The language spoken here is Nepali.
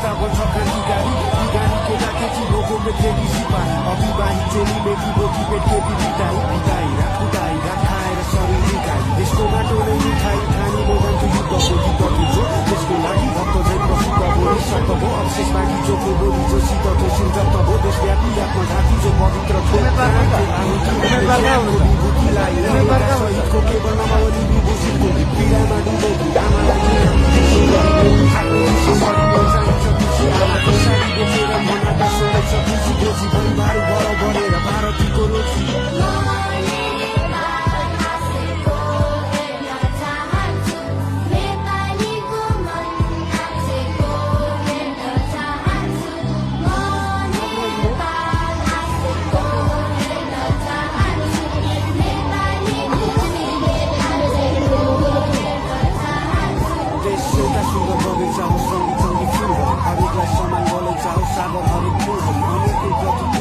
पागल छ क्रान्तिकारी बिगारी केटाकेटी भोगोले फेरि सिपाही अभिवाही चेली मेटी बोकी पेटके बिताई बिताई रात खाएर शरीर निकाई देशको माटो नै मिठाई खानी मैदानको युद्धको गीत बुझ्यो त्यसको लागि भक्त झै प्रसिद्ध बोली सत्य हो अवशेष बाँकी जोको बोली जो सिद्ध थियो सिन्जप्त हो देशव्यापी आत्मघाती जो पवित्र शहीदको केवल नमावली विभूषितको पीडामा डुबेकी आमालाई मनाका सोच खुसी खुसी परिवार बढ बढेर भारतीको रोजी हरेकलाई समान बोलै चाहो सागर हरेक फुल हरेक